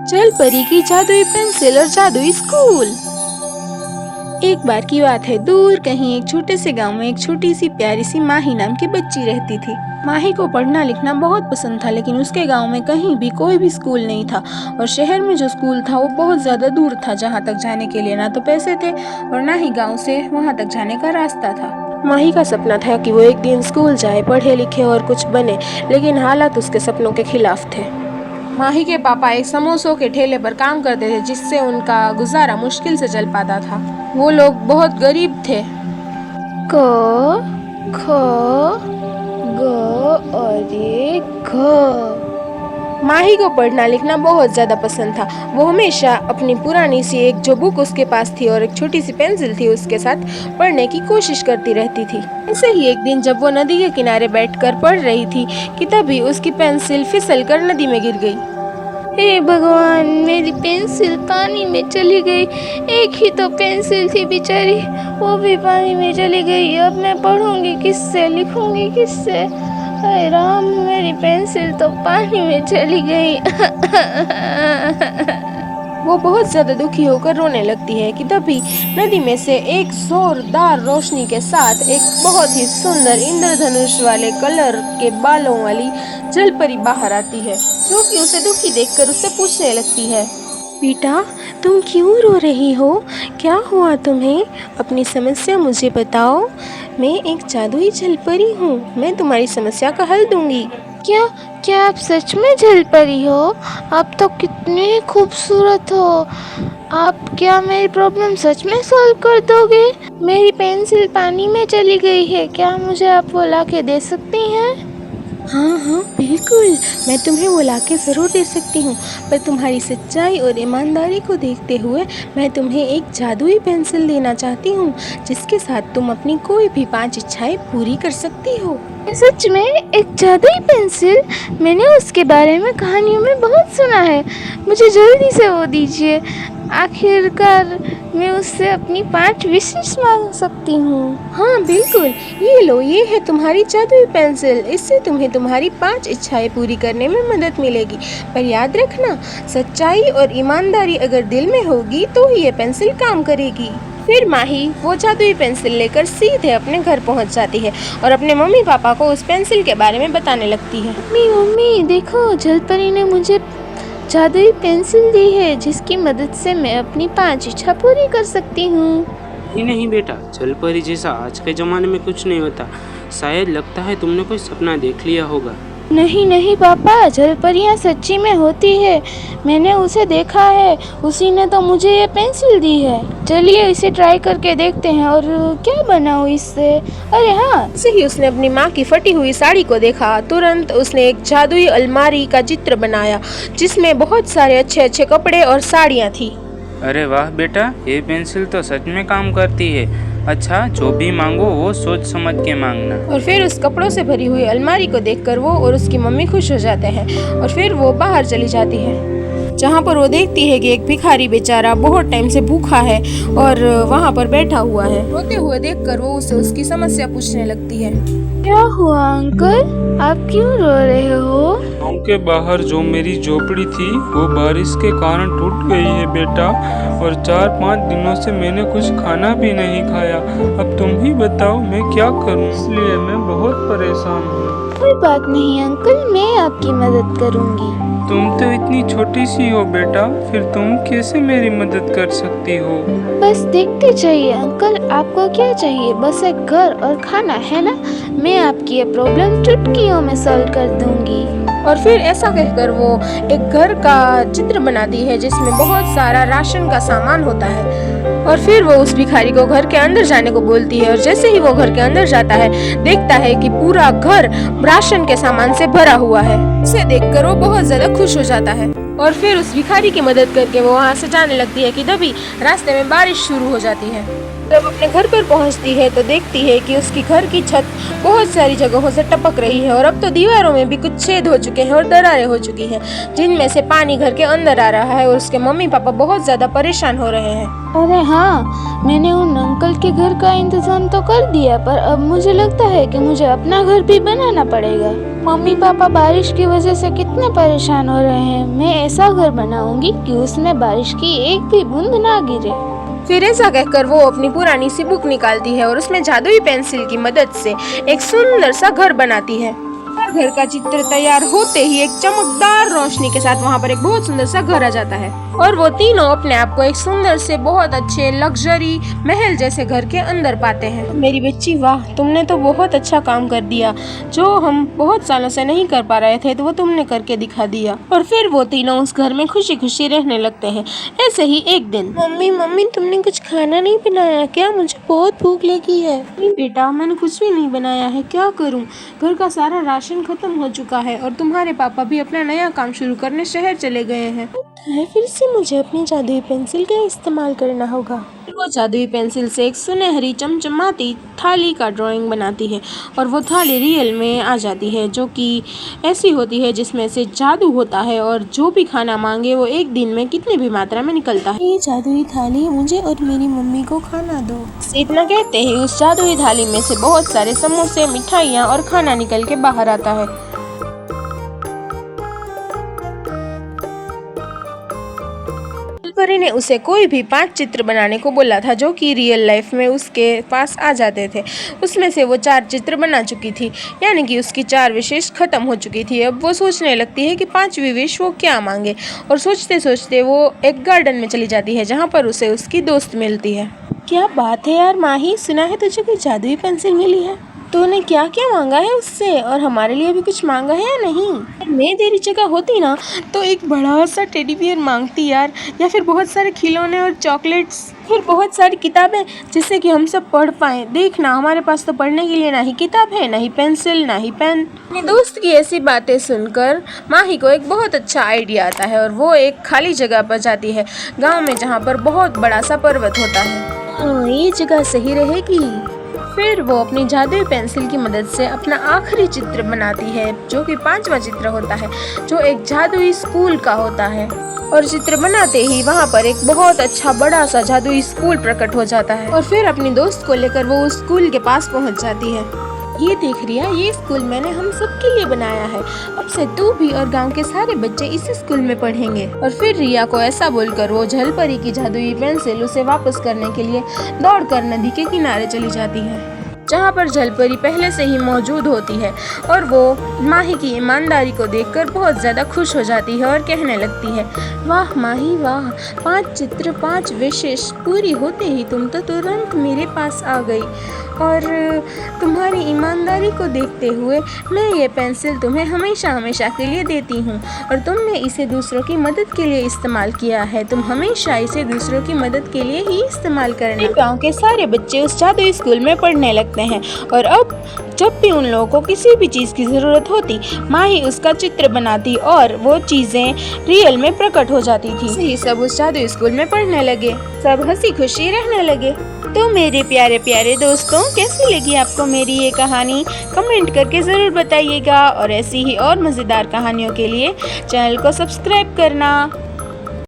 चल परी की जादुई पेंसिल और जादुई स्कूल। एक बार की बात है, दूर कहीं एक छोटे से गांव में एक छोटी सी प्यारी सी माही नाम की बच्ची रहती थी। माही को पढ़ना लिखना बहुत पसंद था, लेकिन उसके गांव में कहीं भी कोई भी स्कूल नहीं था और शहर में जो स्कूल था वो बहुत ज्यादा दूर था, जहाँ तक जाने के लिए ना तो पैसे थे और ना ही गाँव से वहाँ तक जाने का रास्ता था। माही का सपना था कि वो एक दिन स्कूल जाए, पढ़े लिखे और कुछ बने, लेकिन हालात उसके सपनों के खिलाफ थे। माही के पापा एक समोसों के ठेले पर काम करते थे, जिससे उनका गुजारा मुश्किल से चल पाता था। वो लोग बहुत गरीब थे। क ख ग और ये घ। माही को पढ़ना लिखना बहुत ज्यादा पसंद था। वो हमेशा अपनी पुरानी सी एक जो बुक उसके पास थी और एक छोटी सी पेंसिल थी उसके साथ पढ़ने की कोशिश करती रहती थी। ऐसे ही एक दिन जब वो नदी के किनारे बैठकर पढ़ रही थी कि तभी उसकी पेंसिल फिसलकर नदी में गिर गई। हे भगवान, मेरी पेंसिल पानी में चली गई। एक ही तो पेंसिल थी बेचारी, वो भी पानी में चली गई। अब मैं पढ़ूंगी किससे, लिखूंगी किससे? हाय राम, मेरी पेंसिल तो पानी में चली गई। वो बहुत ज्यादा दुखी होकर रोने लगती है कि तभी नदी में से एक जोरदार रोशनी के साथ एक बहुत ही सुंदर इंद्रधनुष वाले कलर के बालों वाली जलपरी बाहर आती है, जो कि उसे दुखी देखकर उससे पूछने लगती है, बेटा तुम क्यों रो रही हो? क्या हुआ तुम्हें? अपनी समस्या मुझे बताओ। मैं एक जादुई जलपरी हूँ, मैं तुम्हारी समस्या का हल दूंगी। क्या आप सच में जलपरी हो? आप तो कितने खूबसूरत हो। आप क्या मेरी प्रॉब्लम सच में सॉल्व कर दोगे? मेरी पेंसिल पानी में चली गई है, क्या मुझे आप वो ला के दे सकती हैं? हाँ बिल्कुल, मैं तुम्हें वो लाके ज़रूर दे सकती हूँ, पर तुम्हारी सच्चाई और ईमानदारी को देखते हुए मैं तुम्हें एक जादुई पेंसिल देना चाहती हूँ, जिसके साथ तुम अपनी कोई भी 5 इच्छाएं पूरी कर सकती हो। सच में एक जादुई पेंसिल? मैंने उसके बारे में कहानियों में बहुत सुना है, मुझे जल्दी से वो दीजिए। आखिरकार मैं उससे अपनी 5 विशेष मांग सकती हूँ। हाँ बिल्कुल, ये लो, ये है तुम्हारी जादुई पेंसिल। इससे तुम्हें तुम्हारी 5 इच्छाएं पूरी करने में मदद मिलेगी, पर याद रखना, सच्चाई और ईमानदारी अगर दिल में होगी तो ही ये पेंसिल काम करेगी। फिर माही वो जादुई पेंसिल लेकर सीधे अपने घर पहुंच जाती है और अपने मम्मी पापा को उस पेंसिल के बारे में बताने लगती है। मम्मी देखो, जलपरी ने मुझे जादुई पेंसिल दी है, जिसकी मदद से मैं अपनी 5 इच्छा पूरी कर सकती हूँ। नहीं बेटा, जलपरी जैसा आज के ज़माने में कुछ नहीं होता। शायद लगता है तुमने कोई सपना देख लिया होगा। नहीं पापा, जलपरियाँ सच्ची में होती है, मैंने उसे देखा है, उसी ने तो मुझे ये पेंसिल दी है। चलिए इसे ट्राई करके देखते हैं। और क्या बनाऊँ इससे? अरे हाँ, ऐसे ही उसने अपनी माँ की फटी हुई साड़ी को देखा। तुरंत उसने एक जादुई अलमारी का चित्र बनाया, जिसमें बहुत सारे अच्छे कपड़े और साड़ियाँ थी। अरे वाह बेटा, ये पेंसिल तो सच में काम करती है। अच्छा, जो भी मांगो वो सोच समझ के मांगना। और फिर उस कपड़ों से भरी हुई अलमारी को देखकर वो और उसकी मम्मी खुश हो जाते हैं और फिर वो बाहर चली जाती है, जहाँ पर वो देखती है कि एक भिखारी बेचारा बहुत टाइम से भूखा है और वहाँ पर बैठा हुआ है। रोते हुए देखकर वो उसे उसकी समस्या पूछने लगती है। क्या हुआ अंकल, आप क्यों रो रहे हो? गाँव के बाहर जो मेरी झोपड़ी थी वो बारिश के कारण टूट गई है बेटा, और 4-5 दिनों से मैंने कुछ खाना भी नहीं खाया। अब तुम ही बताओ मैं क्या करूं, इसलिए मैं बहुत परेशान हूँ। कोई बात नहीं अंकल, मैं आपकी मदद करूंगी। तुम तो इतनी छोटी सी हो बेटा, फिर तुम कैसे मेरी मदद कर सकती हो? बस देखते जाइए अंकल, आपको क्या चाहिए? बस एक घर और खाना, है ना? मैं आपकी ये प्रॉब्लम चुटकियों में सॉल्व कर दूंगी। और फिर ऐसा कहकर वो एक घर का चित्र बनाती है, जिसमें बहुत सारा राशन का सामान होता है। और फिर वो उस भिखारी को घर के अंदर जाने को बोलती है और जैसे ही वो घर के अंदर जाता है, देखता है कि पूरा घर राशन के सामान से भरा हुआ है। उसे देखकर वो बहुत ज्यादा खुश हो जाता है और फिर उस भिखारी की मदद करके वो वहाँ से जाने लगती है कि तभी रास्ते में बारिश शुरू हो जाती है। जब अपने घर पर पहुंचती है तो देखती है कि उसकी घर की छत बहुत सारी जगहों से टपक रही है और अब तो दीवारों में भी कुछ छेद हो चुके हैं और दरारें हो चुकी हैं, जिनमें से पानी घर के अंदर आ रहा है और उसके मम्मी पापा बहुत ज्यादा परेशान हो रहे हैं। अरे हाँ, मैंने उन अंकल के घर का इंतजाम तो कर दिया, पर अब मुझे लगता है कि मुझे अपना घर भी बनाना पड़ेगा। मम्मी पापा बारिश की वजह से कितने परेशान हो रहे हैं। मैं ऐसा घर बनाऊंगी कि उसमें बारिश की एक भी बूंद ना गिरे। फिर ऐसा कहकर वो अपनी पुरानी सी बुक निकालती है और उसमें जादुई पेंसिल की मदद से एक सुंदर सा घर बनाती है। घर का चित्र तैयार होते ही एक चमकदार रोशनी के साथ वहाँ पर एक बहुत सुंदर सा घर आ जाता है और वो तीनों अपने आप को एक सुंदर से बहुत अच्छे लग्जरी महल जैसे घर के अंदर पाते हैं। मेरी बच्ची, वाह, तुमने तो बहुत अच्छा काम कर दिया। जो हम बहुत सालों से नहीं कर पा रहे थे तो वो तुमने करके दिखा दिया। और फिर वो तीनों उस घर में खुशी खुशी रहने लगते हैं। ऐसे ही एक दिन, मम्मी तुमने कुछ खाना नहीं बनाया क्या? मुझे बहुत भूख लगी है। बेटा, मैंने कुछ भी नहीं बनाया है, क्या करूँ? घर का सारा राशन खत्म हो चुका है और तुम्हारे पापा भी अपना नया काम शुरू करने शहर चले गए हैं। फिर से मुझे अपनी जादुई पेंसिल का इस्तेमाल करना होगा। वो जादुई पेंसिल से एक सुनहरी चमचमाती थाली का ड्राइंग बनाती है और वो थाली रियल में आ जाती है, जो कि ऐसी होती है जिसमें से जादू होता है और जो भी खाना मांगे वो एक दिन में कितनी भी मात्रा में निकलता है। ये जादुई थाली मुझे और मेरी मम्मी को खाना दो। इतना कहते ही उस जादुई थाली में से बहुत सारे समोसे, मिठाइयाँ और खाना निकल के बाहर आता है। परी ने उसे कोई भी 5 चित्र बनाने को बोला था जो कि रियल लाइफ में उसके पास आ जाते थे। उसमें से वो 4 चित्र बना चुकी थी, यानी कि उसकी 4 विशेष खत्म हो चुकी थी। अब वो सोचने लगती है कि 5वीं विश वो क्या मांगे और सोचते सोचते वो एक गार्डन में चली जाती है जहाँ पर उसे उसकी दोस्त मिलती है। क्या बात है यार माही, सुना है तुझे कोई जादुई पेंसिल मिली है? तूने क्या क्या मांगा है उससे और हमारे लिए भी कुछ मांगा है या नहीं? मैं तेरी जगह होती ना तो एक बड़ा सा टेडी बियर मांगती यार, या फिर बहुत सारे खिलौने और चॉकलेट्स, फिर बहुत सारी किताबें जिससे कि हम सब पढ़ पाएं। देखना, हमारे पास तो पढ़ने के लिए ना ही किताब है, ना ही पेंसिल, ना ही पेन। अपने दोस्त की ऐसी बातें सुनकर माही को एक बहुत अच्छा आइडिया आता है और वो एक खाली जगह पर जाती है, गाँव में, जहाँ पर बहुत बड़ा सा पर्वत होता है। हाँ, ये जगह सही रहेगी। फिर वो अपनी जादुई पेंसिल की मदद से अपना आखिरी चित्र बनाती है, जो कि 5वां चित्र होता है, जो एक जादुई स्कूल का होता है। और चित्र बनाते ही वहाँ पर एक बहुत अच्छा बड़ा सा जादुई स्कूल प्रकट हो जाता है और फिर अपनी दोस्त को लेकर वो उस स्कूल के पास पहुँच जाती है। ये देख रिया, ये स्कूल मैंने हम सब के लिए बनाया है। अब से तू भी और गांव के सारे बच्चे इसी स्कूल में पढ़ेंगे। और फिर रिया को ऐसा बोलकर वो झलपरी की जादुई पेंसिल उसे वापस करने के लिए दौड़कर नदी के किनारे चली जाती है, जहाँ पर झलपरी पहले से ही मौजूद होती है और वो माही की ईमानदारी को देखकर बहुत ज़्यादा खुश हो जाती है और कहने लगती है, वाह माही वाह, 5 चित्र 5 विशेष पूरी होते ही तुम तो तुरंत मेरे पास आ गई और तुम्हारी ईमानदारी को देखते हुए मैं ये पेंसिल तुम्हें हमेशा हमेशा के लिए देती हूँ और तुमने इसे दूसरों की मदद के लिए इस्तेमाल किया है। तुम हमेशा इसे दूसरों की मदद के लिए ही इस्तेमाल करना। गाँव के सारे बच्चे उस जादुई स्कूल में पढ़ने लगते हैं और अब जब भी उन लोगों को किसी भी चीज़ की ज़रूरत होती, माही उसका चित्र बनाती और वो चीज़ें रियल में प्रकट हो जाती थी। सही सब उस जादुई स्कूल में पढ़ने लगे, सब हंसी खुशी रहने लगे। तो मेरे प्यारे प्यारे दोस्तों, कैसी लगी आपको मेरी ये कहानी? कमेंट करके ज़रूर बताइएगा और ऐसी ही और मज़ेदार कहानियों के लिए चैनल को सब्सक्राइब करना।